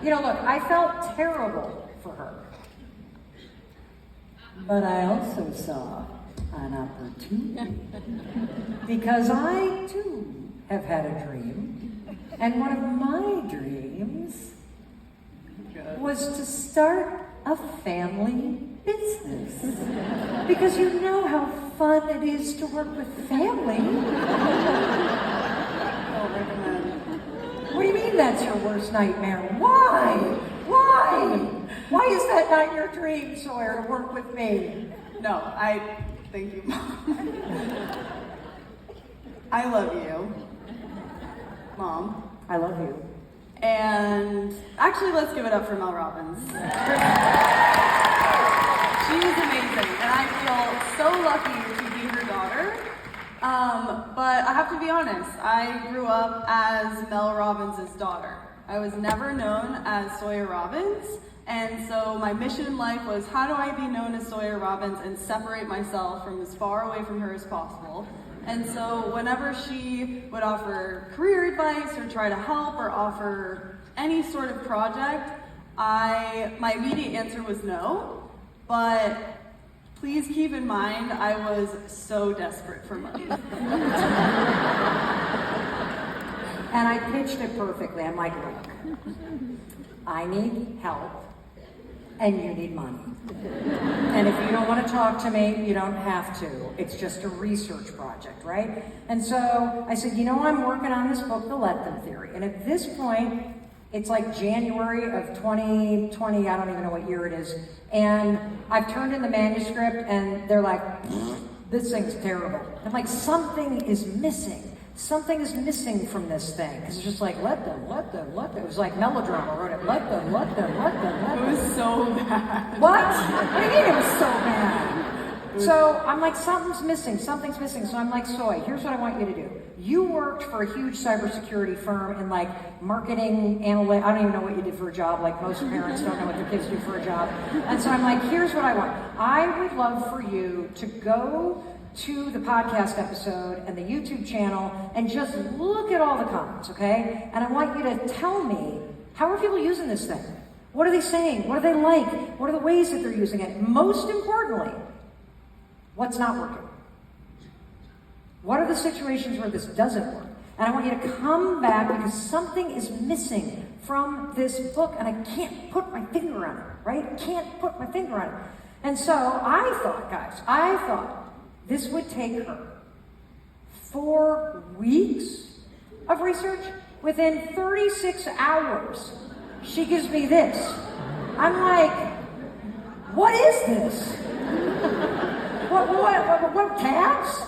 You know, look, I felt terrible for her. But I also saw an opportunity. Because I, too, have had a dream. And one of my dreams was to start a family business. Because you know how fun it is to work with family. What do you mean that's your worst nightmare? Why? Why? Why is that not your dream, Sawyer, to work with me? No, thank you, Mom. I love you, Mom. I love you. And actually, let's give it up for Mel Robbins. She's amazing, and I feel so lucky to be her daughter. But I have to be honest, I grew up as Mel Robbins' daughter. I was never known as Sawyer Robbins, and so my mission in life was, how do I be known as Sawyer Robbins and separate myself from as far away from her as possible? And so whenever she would offer career advice or try to help or offer any sort of project, my immediate answer was no, but please keep in mind, I was so desperate for money. And I pitched it perfectly. I'm like, look, I need help, and you need money. And if you don't want to talk to me, you don't have to. It's just a research project, right? And so I said, you know, I'm working on this book, The Let Them Theory. And at this point, it's like January of 2020, I don't even know what year it is. And I've turned in the manuscript, and they're like, this thing's terrible. I'm like, something is missing. Something is missing from this thing. Because it's just like, let them. It was like melodrama, wrote it. Let them. It was so bad. What? What do you mean it was so bad? So I'm like, something's missing. So I'm like, Soy, here's what I want you to do. You worked for a huge cybersecurity firm in like marketing, analytics. I don't even know what you did for a job. Like most parents don't know what their kids do for a job. And so I'm like, here's what I want. I would love for you to go to the podcast episode and the YouTube channel and just look at all the comments, okay? And I want you to tell me, how are people using this thing? What are they saying? What do they like? What are the ways that they're using it? Most importantly, what's not working? What are the situations where this doesn't work? And I want you to come back because something is missing from this book and I can't put my finger on it, right? Can't put my finger on it. And so I thought, guys, this would take her 4 weeks of research. Within 36 hours, she gives me this. I'm like, what is this? What tabs?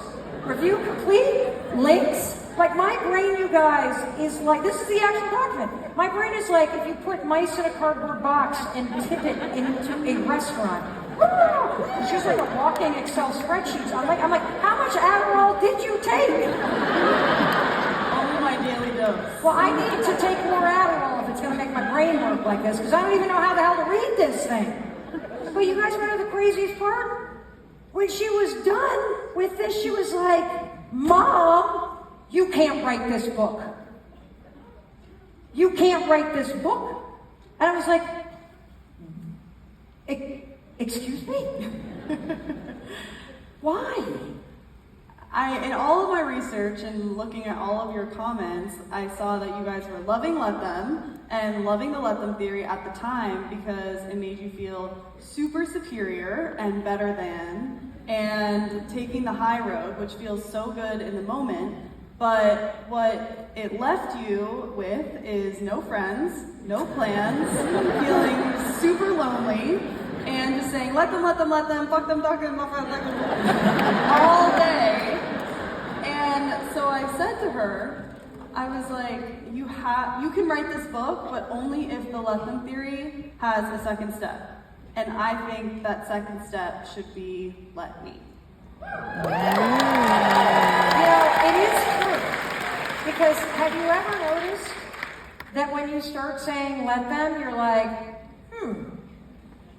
Review complete? Links? Like my brain, you guys, is like, this is the actual document. My brain is like, if you put mice in a cardboard box and tip it into a restaurant, it's just like a walking Excel spreadsheet. I'm like, how much Adderall did you take? Only my daily dose. Well, I need to take more Adderall if it's going to make my brain work like this, because I don't even know how the hell to read this thing. But you guys want to know the craziest part? When she was done with this, she was like, Mom, you can't write this book. You can't write this book. And I was like, excuse me? Why? In all of my research and looking at all of your comments, I saw that you guys were loving Let Them and loving the Let Them theory at the time because it made you feel super superior and better than, and taking the high road, which feels so good in the moment. But what it left you with is no friends, no plans, feeling super lonely, and just saying, let them, fuck them, fuck them, all day. And so I said to her, I was like, you can write this book, but only if the Let Them theory has a second step. And I think that second step should be let me. It is true. Because have you ever noticed that when you start saying let them, you're like,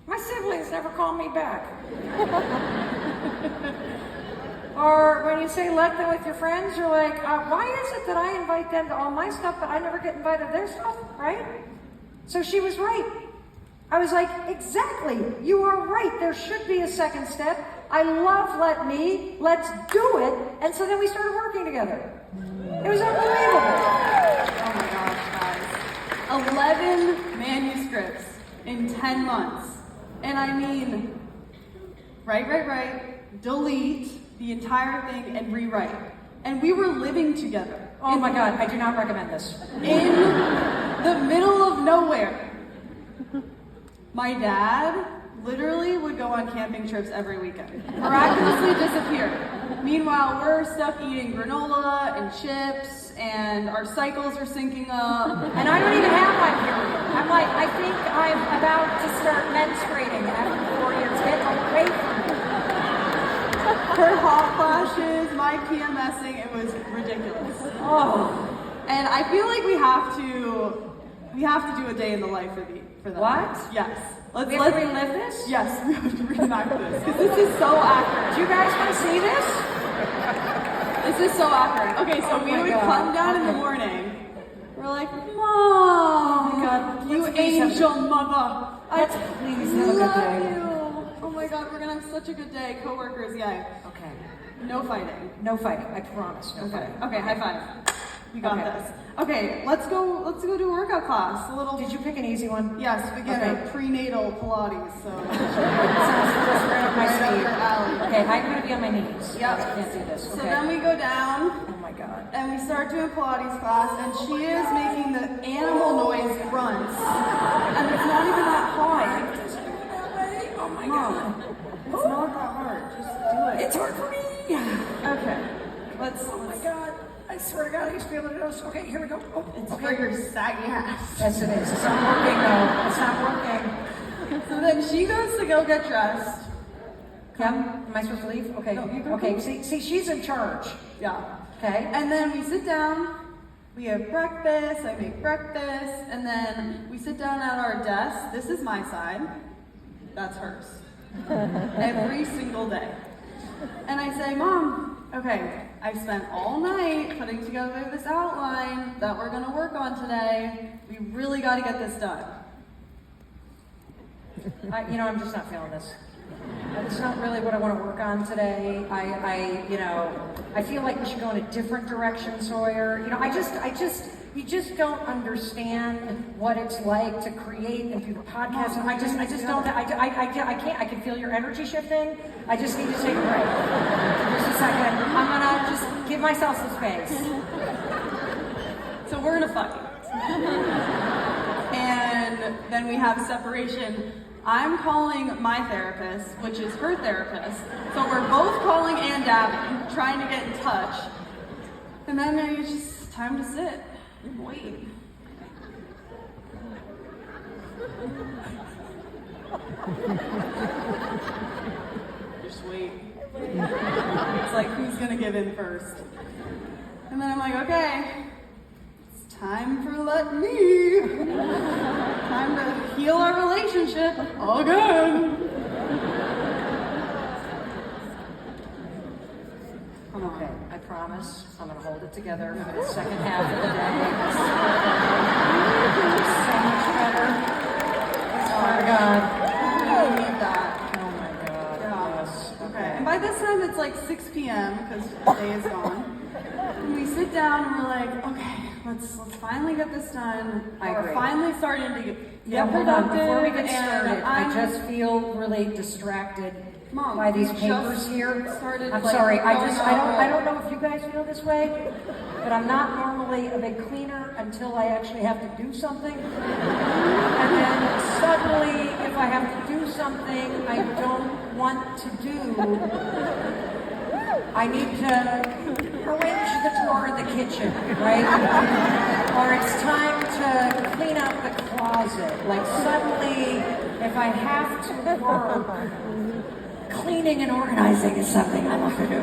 my siblings never call me back. Or when you say let them with your friends, you're like, why is it that I invite them to all my stuff, but I never get invited to their stuff, right? So she was right. I was like, exactly, you are right. There should be a second step. I love let's do it. And so then we started working together. It was unbelievable. Oh my gosh, guys. 11 manuscripts in 10 months. And I mean, write, delete the entire thing and rewrite. And we were living together. Oh my God, I do not recommend this. In the middle of nowhere. My dad literally would go on camping trips every weekend. Miraculously disappear. Meanwhile, we're stuck eating granola and chips, and our cycles are syncing up. And I don't even have my period. I'm like, I think I'm about to start menstruating after 4 years. Get away from me. Her hot flashes, my PMSing, it was ridiculous. Oh. And I feel like we have to do a day in the life for that. What? Yes. We have to relive this? Yes, we have to reenact this. Because this is so accurate. Do you guys want to see this? This is so accurate. Okay, so we would come down in the morning. We're like, Mom! Oh my God. You Let's do angel something. mother! Let's please have a good love day. you! Oh my God, we're gonna have such a good day. Coworkers, yay. Okay. No fighting. No fighting. I promise. No Okay. fighting. Okay, high five. We got Okay. this. Okay, let's go do a workout class. A little. Did you pick an easy one? Yes, beginner Okay. prenatal Pilates. So Sounds just right up my right up sleeve. your alley. Okay, I'm gonna be on my knees. Yep. I can't do this. So Okay. then we go down Oh my God. and we start doing Pilates class, and she is making the animal noise grunts, and it's not even that hard. Oh my Mom, it's not that hard. Just do it. It's hard for me. Okay. Let's. Oh my God. I swear to God, I used to be able to do this. Okay, here we go. Oh, It's okay. for your saggy ass. Yes, it is. It's not working though. It's not working. So then she goes to go get dressed. Yep. Am I supposed to leave? Okay. No, you go. Okay. See, she's in charge. Yeah. Okay. And then we sit down, we have breakfast, I make breakfast, and then we sit down at our desk. This is my side, that's hers. Every single day. And I say, Mom, okay, I spent all night putting together this outline that we're gonna work on today. We really gotta get this done. I'm just not feeling this. It's not really what I want to work on today. I feel like we should go in a different direction, Sawyer. You just don't understand what it's like to create and do the podcast. And I just don't. I can't. I can feel your energy shifting. I just need to take a break. Just a second. I'm gonna just give myself some space. So we're gonna fight. And then we have separation. I'm calling my therapist, which is her therapist. So we're both calling and dabbing, trying to get in touch. And then it's just time to sit and wait. Just wait. It's like, who's gonna give in first? And then I'm like, okay, it's time for let me. Time to heal our relationship again. Okay, I promise I'm gonna hold it together for the second half of the day. It's so much better. Oh my God. I really need that. Oh my God. Yeah. Yes. Okay. And by this time it's like 6 p.m. because the day is gone. And we sit down and we're like, okay, let's finally get this done. I agree. We're finally starting to get Yeah, hold on. productive. Before we get and started, I I'm- just feel really distracted Mom, by these we papers just here. started, I'm like, sorry. I going don't know if you guys feel this way, but I'm not normally a big cleaner until I actually have to do something. And then suddenly, if I have to do something I don't want to do, I need to arrange the drawer in the kitchen, right? Or it's time to clean out the closet. Like suddenly, if I have to work, cleaning and organizing is something I love to do.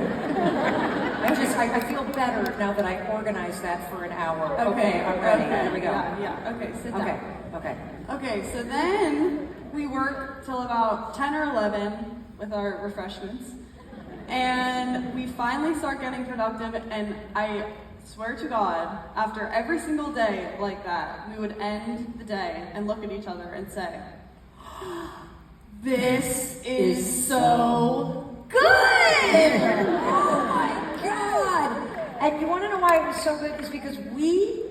I feel better now that I organized that for an hour. Okay, I'm ready. Here we go. Yeah. Okay, sit down. Okay. Okay, so then we work till about 10 or 11 with our refreshments. And we finally start getting productive, and I swear to God, after every single day like that, we would end the day and look at each other and say, this is so good! Oh my God! And you want to know why it was so good? Is because we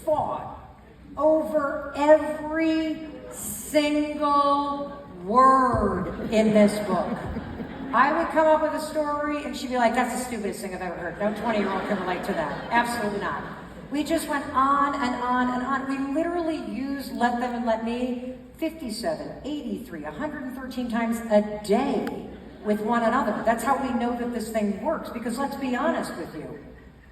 fought over every single word in this book. I would come up with a story and she'd be like, that's the stupidest thing I've ever heard. No 20-year-old can relate to that. Absolutely not. We just went on and on and on. We literally used Let Them and Let Me 57, 83, 113 times a day with one another. That's how we know that this thing works, because let's be honest with you.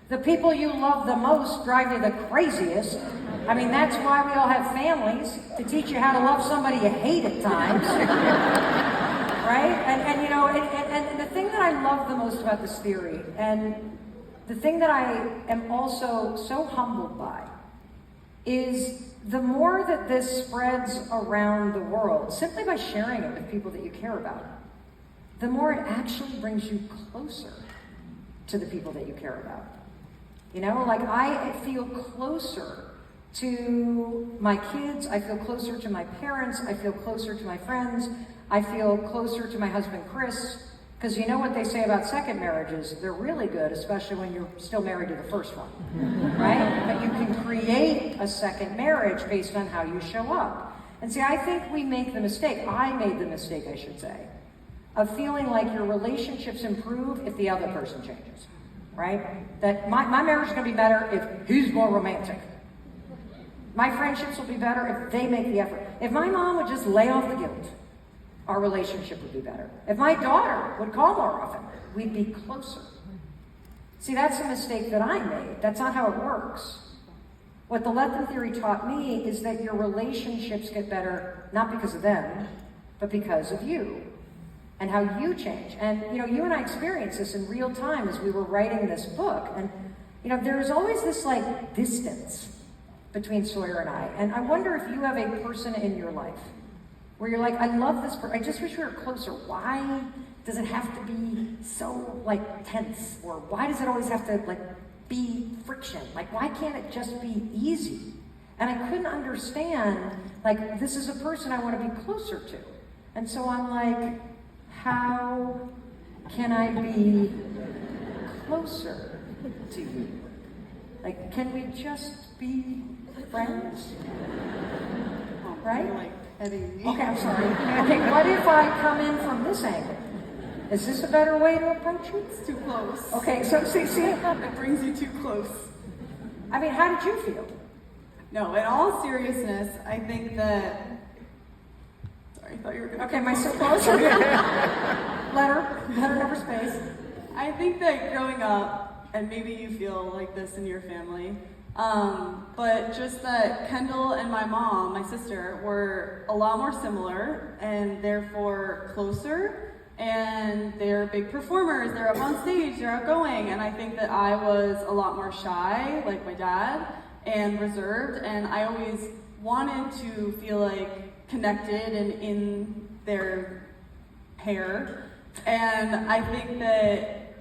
The people you love the most drive you the craziest. I mean, that's why we all have families, to teach you how to love somebody you hate at times. Right? And you know, and the thing that I love the most about this theory, and the thing that I am also so humbled by, is the more that this spreads around the world, simply by sharing it with people that you care about, the more it actually brings you closer to the people that you care about. You know, like I feel closer to my kids, I feel closer to my parents, I feel closer to my friends, I feel closer to my husband, Chris, because you know what they say about second marriages, they're really good, especially when you're still married to the first one, right? But you can create a second marriage based on how you show up. And see, I think we make the mistake, I made the mistake, I should say, of feeling like your relationships improve if the other person changes, right? That my marriage is going to be better if he's more romantic. My friendships will be better if they make the effort. If my mom would just lay off the guilt, our relationship would be better. If my daughter would call more often, we'd be closer. See, that's a mistake that I made. That's not how it works. What the Let Them theory taught me is that your relationships get better, not because of them, but because of you and how you change. And, you know, you and I experienced this in real time as we were writing this book. And, you know, there's always this, like, distance between Sawyer and I. And I wonder if you have a person in your life where you're like, I love this person, I just wish we were closer. Why does it have to be so, like, tense? Or why does it always have to, like, be friction? Like, why can't it just be easy? And I couldn't understand, like, this is a person I want to be closer to. And so I'm like, how can I be closer to you? Like, can we just be friends? Right? Like, heading me. Okay, I'm sorry. Okay, what if I come in from this angle? Is this a better way to approach it? It's too close. Okay, so see, It brings you too close. I mean, how did you feel? No, in all seriousness, I think that. Sorry, I thought you were going to. Okay, am I so close? letter number space. I think that growing up, and maybe you feel like this in your family, but just that Kendall and my mom, my sister, were a lot more similar and therefore closer. And they're big performers, they're up on stage, they're outgoing. And I think that I was a lot more shy, like my dad, and reserved. And I always wanted to feel like connected and in their pair. And I think that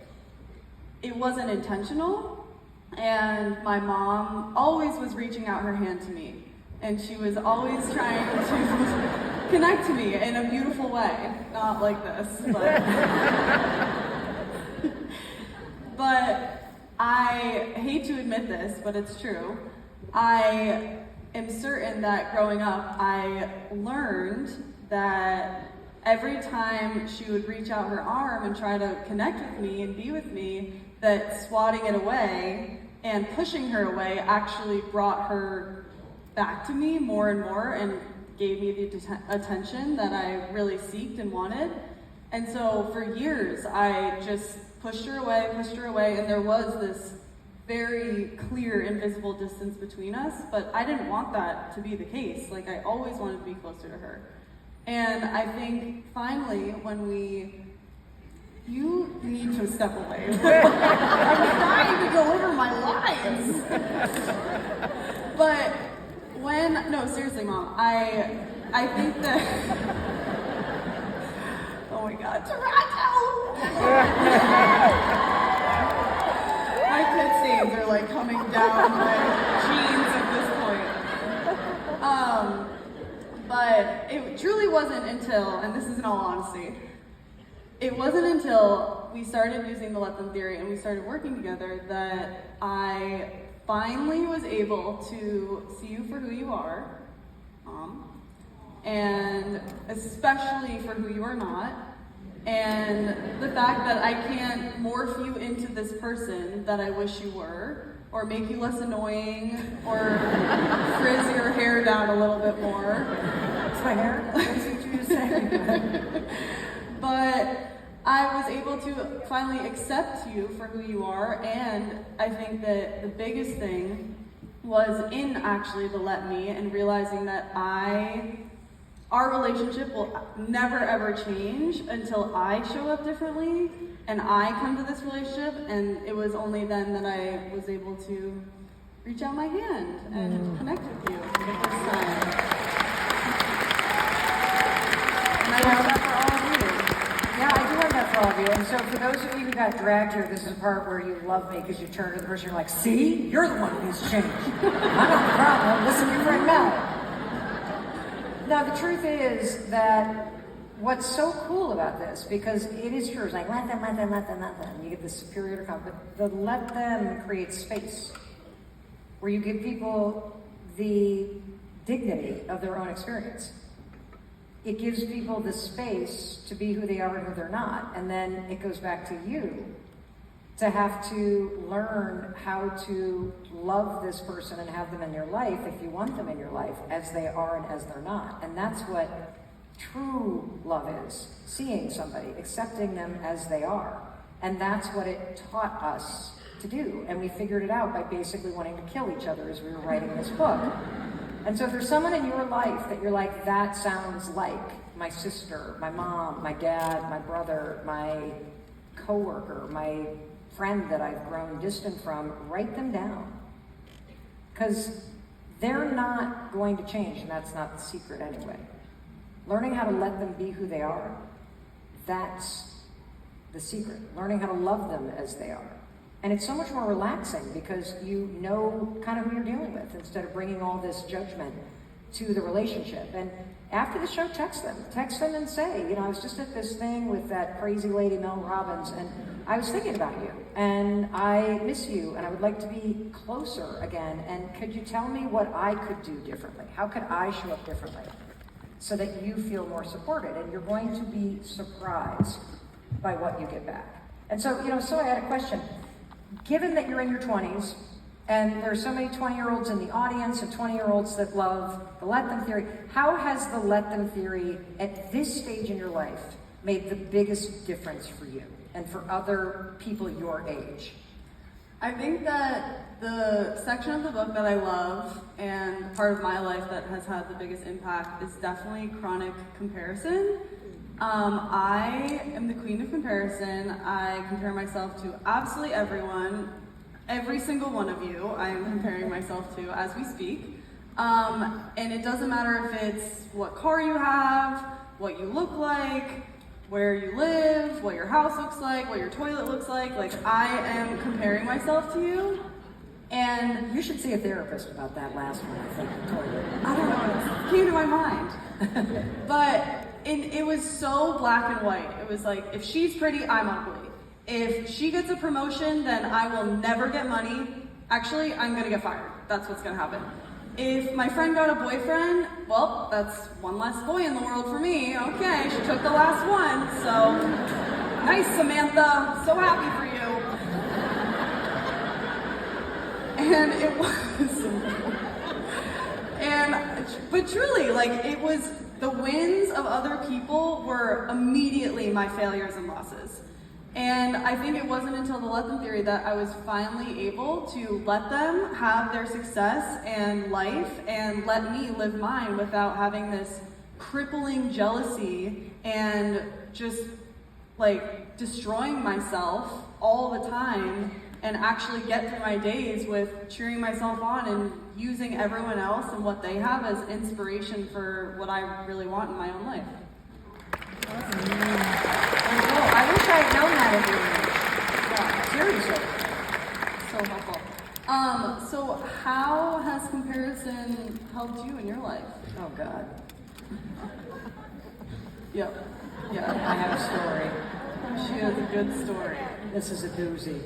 it wasn't intentional. And my mom always was reaching out her hand to me. And she was always trying to connect to me in a beautiful way. Not like this, but... But I hate to admit this, but it's true. I am certain that growing up, I learned that every time she would reach out her arm and try to connect with me and be with me, that swatting it away and pushing her away actually brought her back to me more and more and gave me the attention that I really seeked and wanted. And so for years, I just pushed her away, and there was this very clear, invisible distance between us, but I didn't want that to be the case. Like, I always wanted to be closer to her. And I think finally, you need to step away. I'm trying to deliver my lines. But no, seriously, Mom, I think that, oh my God, Toronto! I could say veins are like coming down my jeans at this point. But it truly wasn't until, and this is in all honesty, it wasn't until we started using the let them theory and we started working together that I finally was able to see you for who you are, and especially for who you are not, and the fact that I can't morph you into this person that I wish you were, or make you less annoying, or frizz your hair down a little bit more. It's my hair? That's what you just said. But I was able to finally accept you for who you are, and I think that the biggest thing was in actually the let me and realizing that our relationship will never ever change until I show up differently and I come to this relationship, and it was only then that I was able to reach out my hand and connect with you for the first time. And I want that for all of you. Yeah, I do want that for all of you. And so for those of you who got dragged here, this is the part where you love me because you turn to the person, you're like, see, you're the one who needs to change. I'm not the problem. Listen to your friend Mel. Now, the truth is that what's so cool about this, because it is true, it's like, let them. You get this superior comment, but the let them creates space where you give people the dignity of their own experience. It gives people the space to be who they are and who they're not. And then it goes back to you to have to learn how to love this person and have them in your life, if you want them in your life, as they are and as they're not. And that's what true love is, seeing somebody, accepting them as they are. And that's what it taught us to do. And we figured it out by basically wanting to kill each other as we were writing this book. And so if there's someone in your life that you're like, that sounds like my sister, my mom, my dad, my brother, my coworker, my friend that I've grown distant from, write them down. Because they're not going to change, and that's not the secret anyway. Learning how to let them be who they are, that's the secret. Learning how to love them as they are. And it's so much more relaxing because you know kind of who you're dealing with instead of bringing all this judgment to the relationship. And after the show, text them and say, I was just at this thing with that crazy lady, Mel Robbins, and I was thinking about you, and I miss you, and I would like to be closer again, and could you tell me what I could do differently? How could I show up differently so that you feel more supported? And you're going to be surprised by what you get back. And so, so I had a question. Given that you're in your 20s, and there's so many 20-year-olds in the audience and 20-year-olds that love the let them theory, how has the let them theory at this stage in your life made the biggest difference for you and for other people your age? I think that the section of the book that I love and part of my life that has had the biggest impact is definitely chronic comparison. I am the queen of comparison. I compare myself to absolutely everyone. Every single one of you I am comparing myself to as we speak. And it doesn't matter if it's what car you have, what you look like, where you live, what your house looks like, what your toilet looks like. Like, I am comparing myself to you. And you should see a therapist about that last one, I think, the toilet. I don't know, it came to my mind. But it was so black and white. It was like, if she's pretty, I'm ugly. If she gets a promotion, then I will never get money. Actually, I'm gonna get fired. That's what's gonna happen. If my friend got a boyfriend, well, that's one less boy in the world for me. Okay, she took the last one, so nice, Samantha. So happy for you. And it was, but truly, like, it was, the wins of other people were immediately my failures and losses. And I think it wasn't until the let them theory that I was finally able to let them have their success and life and let me live mine without having this crippling jealousy and just like destroying myself all the time, and actually get through my days with cheering myself on and using everyone else and what they have as inspiration for what I really want in my own life. I wish I had known that at your age. Yeah, seriously. So helpful. So how has comparison helped you in your life? Oh God. Yep. I Yeah. have a story. She has a good story. This is a doozy.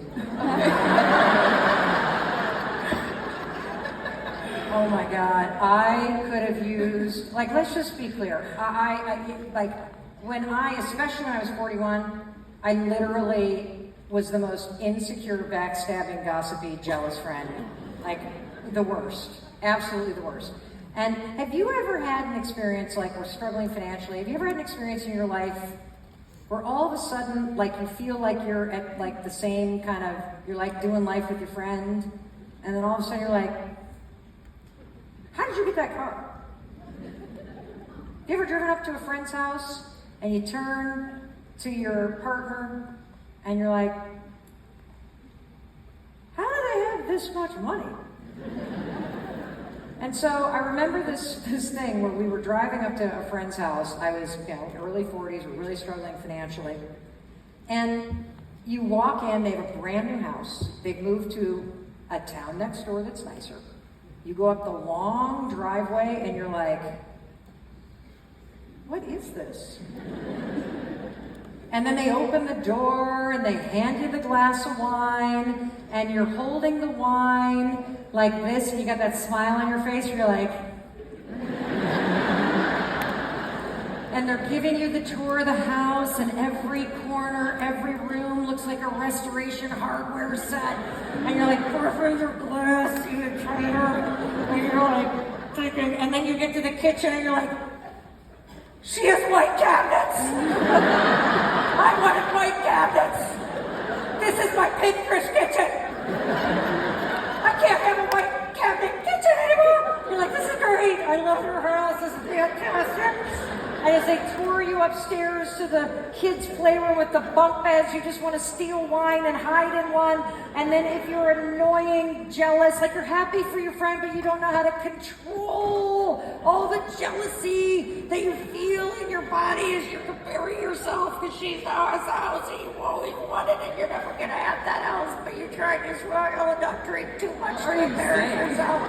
Oh my God. I could have used, like, let's just be clear. Like, especially when I was 41, I literally was the most insecure, backstabbing, gossipy, jealous friend. Like, the worst. Absolutely the worst. And have you ever had an experience, like, we're struggling financially, have you ever had an experience in your life where all of a sudden, like, you feel like you're at, like, the same kind of, you're, like, doing life with your friend, and then all of a sudden you're like, how did you get that car? Have you ever driven up to a friend's house, and you turn to your partner, and you're like, how do they have this much money? And so I remember this thing where we were driving up to a friend's house. I was, early 40s, we're really struggling financially. And you walk in, they have a brand new house. They've moved to a town next door that's nicer. You go up the long driveway and you're like, what is this? And then they open the door and they hand you the glass of wine and you're holding the wine like this and you got that smile on your face and you're like, and they're giving you the tour of the house and every corner, every room looks like a restoration hardware set. And you're like, perfumes are glass, you trainer. And you're like thinking, and then you get to the kitchen and you're like, she has white cabinets. I wanted white cabinets. This is my Pinterest kitchen. I can't have a white cabinet kitchen anymore. You're like, this is great. I love your house. This is fantastic. And as they tour you upstairs to the kids' playroom with the bunk beds, you just want to steal wine and hide in one. And then if you're annoying, jealous, like you're happy for your friend, but you don't know how to control all the jealousy that you feel in your body as you're comparing yourself because she's now has a house that you always wanted and you're never going to have that house, but you tried to smile and not drink too much to compare yourself.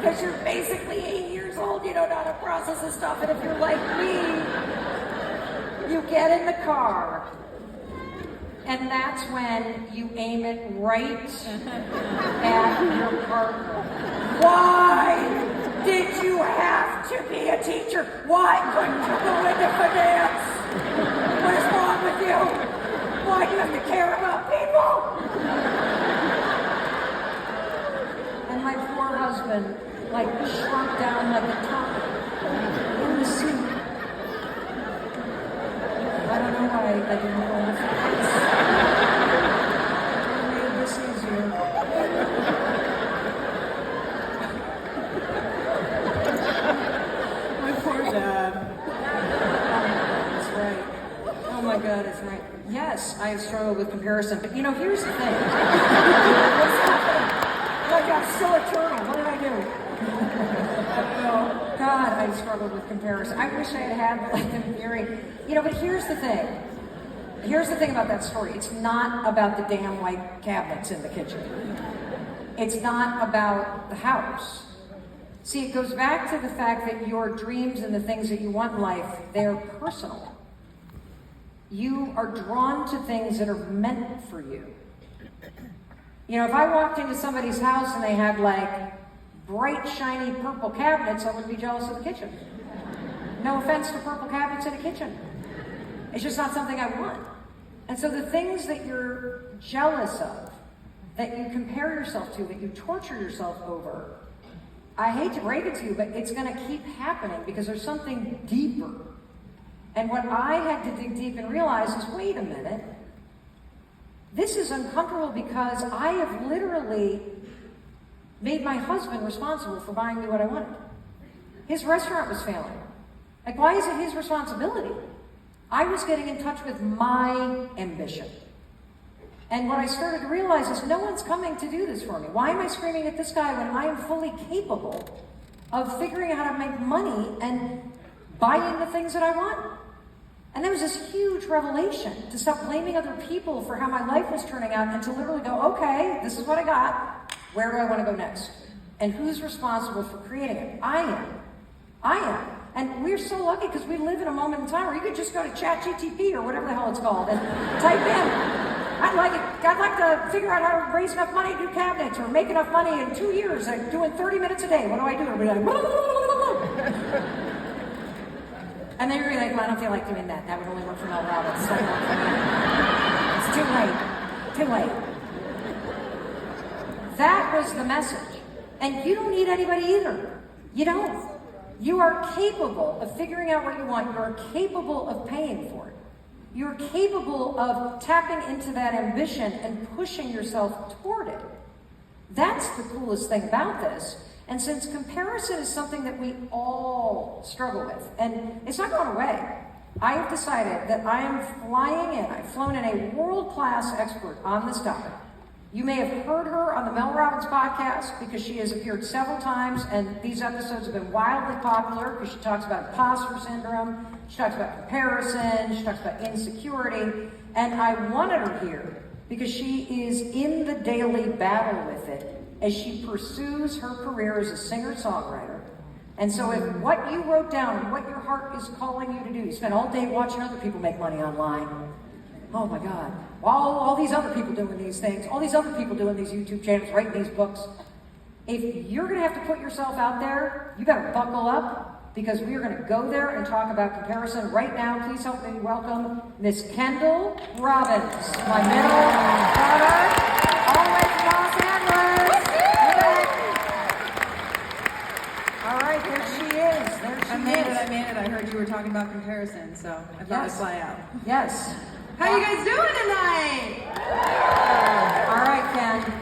Because you're basically 8 years old, you don't know how to process this stuff. And if you're like me, you get in the car, and that's when you aim it right at your partner. Why did you have to be a teacher? Why couldn't you go into finance? What is wrong with you? Why do you have to care about people? And my poor husband, like, shrunk down like a top in the seat. I don't know why I didn't go in the face. I made this easier. My poor dad. That's right. Oh my God, it's right. Yes, I have struggled with comparison, but here's the thing. What's happening? My God, still eternal. What did I do? I don't know. God, I struggled with comparison. I wish I had like the theory. But here's the thing. Here's the thing about that story. It's not about the damn white cabinets in the kitchen. It's not about the house. See, it goes back to the fact that your dreams and the things that you want in life, they're personal. You are drawn to things that are meant for you. If I walked into somebody's house and they had like bright, shiny purple cabinets, I would be jealous of the kitchen. No offense to purple cabinets in a kitchen. It's just not something I want. And so the things that you're jealous of, that you compare yourself to, that you torture yourself over, I hate to break it to you, but it's going to keep happening because there's something deeper. And what I had to dig deep and realize is, wait a minute, this is uncomfortable because I have literally made my husband responsible for buying me what I wanted. His restaurant was failing. Like, why is it his responsibility? I was getting in touch with my ambition. And what I started to realize is no one's coming to do this for me. Why am I screaming at this guy when I am fully capable of figuring out how to make money and buying the things that I want? And that was this huge revelation, to stop blaming other people for how my life was turning out and to literally go, okay, this is what I got. Where do I want to go next? And who's responsible for creating it? I am. I am. And we're so lucky because we live in a moment in time where you could just go to ChatGTP or whatever the hell it's called and type in, I'd like to figure out how to raise enough money to do cabinets or make enough money in 2 years, like doing 30 minutes a day. What do I do? I'll be like, and then you're like, well, I don't feel like doing that. That would only work for Mel Robbins. So it's too late. Too late. That was the message. And you don't need anybody either. You don't. You are capable of figuring out what you want. You are capable of paying for it. You're capable of tapping into that ambition and pushing yourself toward it. That's the coolest thing about this. And since comparison is something that we all struggle with, and it's not going away, I have decided that I am flying in. I've flown in a world-class expert on this topic. You may have heard her on the Mel Robbins podcast because she has appeared several times, and these episodes have been wildly popular because she talks about imposter syndrome, she talks about comparison, she talks about insecurity, and I wanted her here because she is in the daily battle with it as she pursues her career as a singer-songwriter. And so if what you wrote down and what your heart is calling you to do, you spend all day watching other people make money online. Oh my God. All these other people doing these things, all these other people doing these YouTube channels, writing these books. If you're gonna have to put yourself out there, you better buckle up because we are gonna go there and talk about comparison. Right now, please help me welcome Miss Kendall Robbins, my middle daughter, all the way from Los Angeles. All right, there she is. There she I made is. it. I heard you were talking about comparison, so I thought I'd fly out. Yes. How you guys doing tonight? All right, Ken.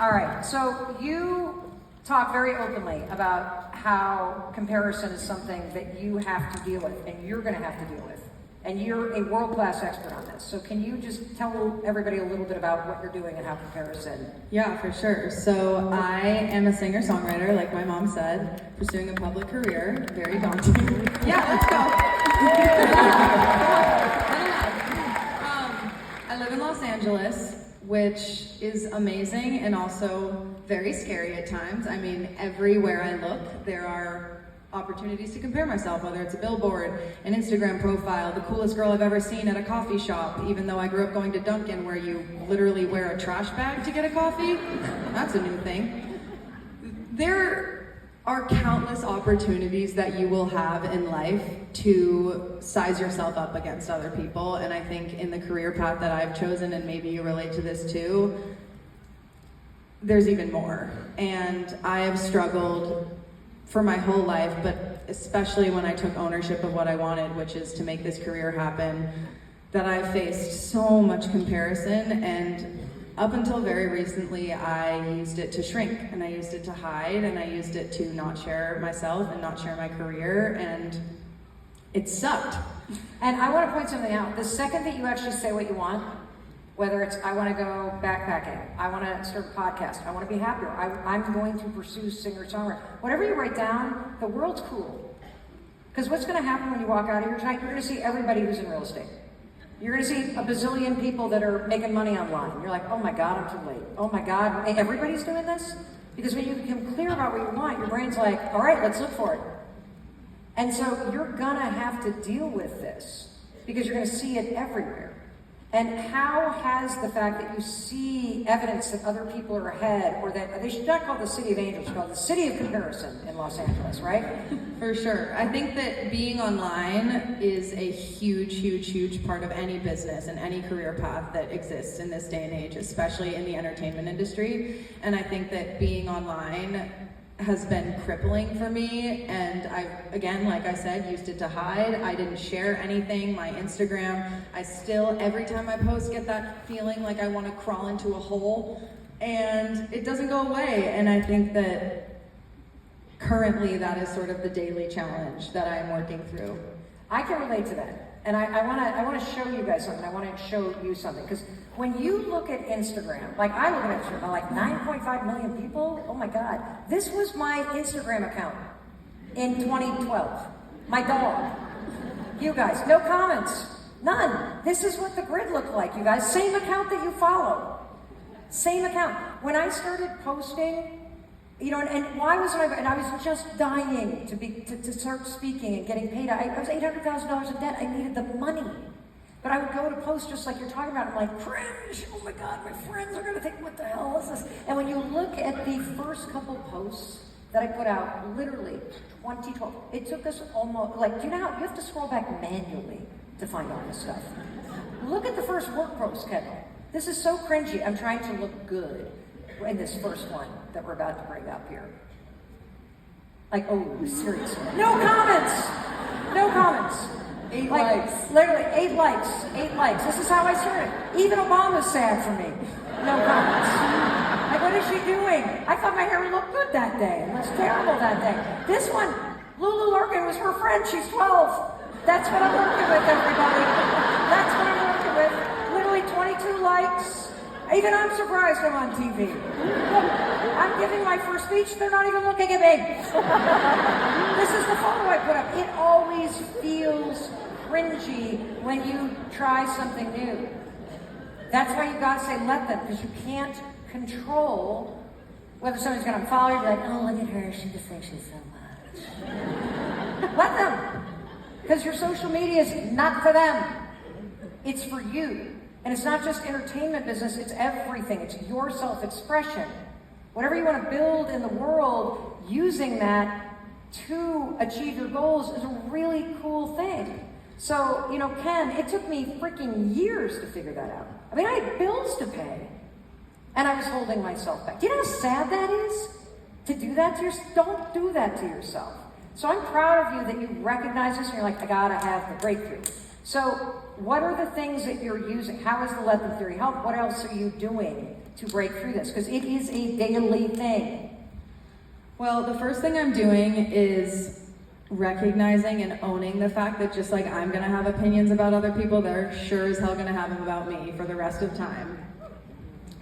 All right, so you talk very openly about how comparison is something that you have to deal with and you're going to have to deal with. And you're a world-class expert on this. So can you just tell everybody a little bit about what you're doing and how comparison... Yeah, for sure. So I am a singer-songwriter, like my mom said, pursuing a public career. Very daunting. Yeah, let's go. I live in Los Angeles, which is amazing and also very scary at times. I mean, everywhere I look, there are opportunities to compare myself, whether it's a billboard, an Instagram profile, the coolest girl I've ever seen at a coffee shop, even though I grew up going to Dunkin' where you literally wear a trash bag to get a coffee. That's a new thing. There are countless opportunities that you will have in life to size yourself up against other people, and I think in the career path that I've chosen, and maybe you relate to this too, there's even more. And I have struggled for my whole life, but especially when I took ownership of what I wanted, which is to make this career happen, that I faced so much comparison. And up until very recently, I used it to shrink, and I used it to hide, and I used it to not share myself and not share my career, and it sucked. And I want to point something out. The second that you actually say what you want, whether it's I want to go backpacking, I want to start a podcast, I want to be happier, I'm going to pursue singer-songwriter. Whatever you write down, the world's cool. Because what's going to happen when you walk out of here tonight, you're going to see everybody who's in real estate. You're going to see a bazillion people that are making money online. You're like, oh my God, I'm too late. Oh my God, everybody's doing this? Because when you become clear about what you want, your brain's like, all right, let's look for it. And so you're going to have to deal with this because you're going to see it everywhere. And how has the fact that you see evidence that other people are ahead, or that they should not call it the City of Angels, call it the City of Comparison in Los Angeles, right? For sure. I think that being online is a huge, huge, huge part of any business and any career path that exists in this day and age, especially in the entertainment industry. And I think that being online has been crippling for me, and I, again, like I said, used it to hide. I didn't share anything. My Instagram, I still, every time I post, get that feeling like I want to crawl into a hole, and it doesn't go away. And I think that currently that is sort of the daily challenge that I'm working through. I can relate to that. And I want to show you guys something. I want to show you something. Because when you look at Instagram, like I look at Instagram, I'm like 9.5 million people. Oh my God. This was my Instagram account in 2012. My dog. You guys, no comments. None. This is what the grid looked like, you guys. Same account that you follow. Same account. When I started posting, you know, and why wasn't I, and I was just dying to start speaking and getting paid. I was $800,000 in debt. I needed the money. But I would go to post just like you're talking about. I'm like, cringe. Oh my God, my friends are going to think, what the hell is this? And when you look at the first couple posts that I put out, literally 2012, it took us almost, like, do you know how, you have to scroll back manually to find all this stuff. Look at the first work post, Kendall. This is so cringy. I'm trying to look good in this first one that we're about to bring up here. Like, oh, seriously. No comments! No comments. 8 like, likes. Literally, 8 likes. 8 likes. This is how I started. Even Obama's sad for me. No comments. Like, what is she doing? I thought my hair looked good that day. It was terrible that day. This one, Lulu Larkin was her friend. She's 12. That's what I'm working with, everybody. That's what I'm working with. Literally 22 likes. Even I'm surprised I'm on TV. I'm giving my first speech, they're not even looking at me. This is the photo I put up. It always feels cringy when you try something new. That's why you gotta say let them, because you can't control whether somebody's gonna follow you. You're like, oh, look at her, she just thinks she's so much. Let them, because your social media is not for them. It's for you. And it's not just entertainment business, it's everything. It's your self-expression. Whatever you want to build in the world, using that to achieve your goals is a really cool thing. So, you know, Ken, it took me freaking years to figure that out. I mean, I had bills to pay, and I was holding myself back. Do you know how sad that is? To do that to yourself? Don't do that to yourself. So I'm proud of you that you recognize this, and you're like, I gotta have the breakthrough. So what are the things that you're using? How is the let them theory help? What else are you doing to break through this? Because it is a daily thing. Well, the first thing I'm doing is recognizing and owning the fact that just like I'm gonna have opinions about other people, they're sure as hell gonna have them about me for the rest of time.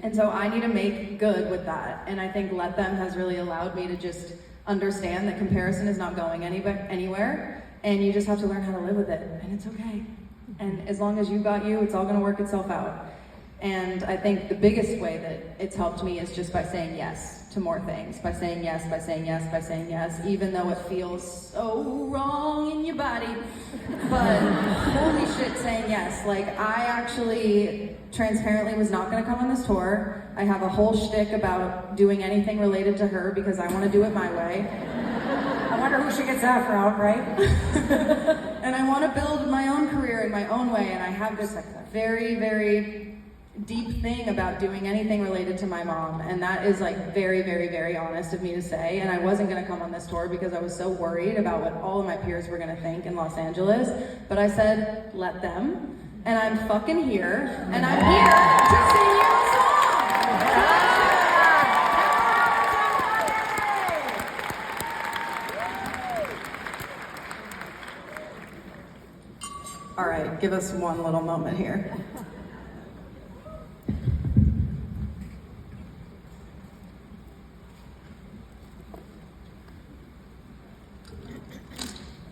And so I need to make good with that. And I think Let Them has really allowed me to just understand that comparison is not going anywhere. And you just have to learn how to live with it, and it's okay. And as long as you got you, it's all gonna work itself out. And I think the biggest way that it's helped me is just by saying yes to more things, by saying yes, by saying yes, by saying yes, even though it feels so wrong in your body. But holy shit, saying yes. Like, I actually transparently was not gonna come on this tour. I have a whole shtick about doing anything related to her because I wanna do it my way. I wonder who she gets that from, right? And I want to build my own career in my own way, and I have this very, very deep thing about doing anything related to my mom, and that is like very, very, very honest of me to say. And I wasn't going to come on this tour because I was so worried about what all of my peers were going to think in Los Angeles, but I said, let them, and I'm fucking here, and I'm here to sing your song! All right, give us one little moment here.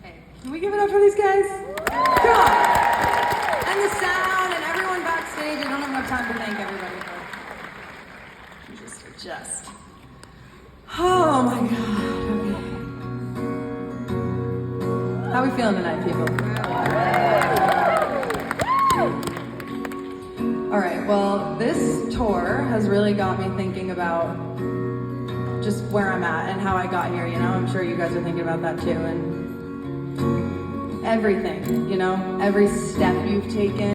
Hey, can we give it up for these guys? Come on. And the sound and everyone backstage. I don't have enough time to thank everybody, but just adjust. Oh my God, okay. How are we feeling tonight, people? All right, well, this tour has really got me thinking about just where I'm at and how I got here, you know? I'm sure you guys are thinking about that too, and everything, you know? Every step you've taken.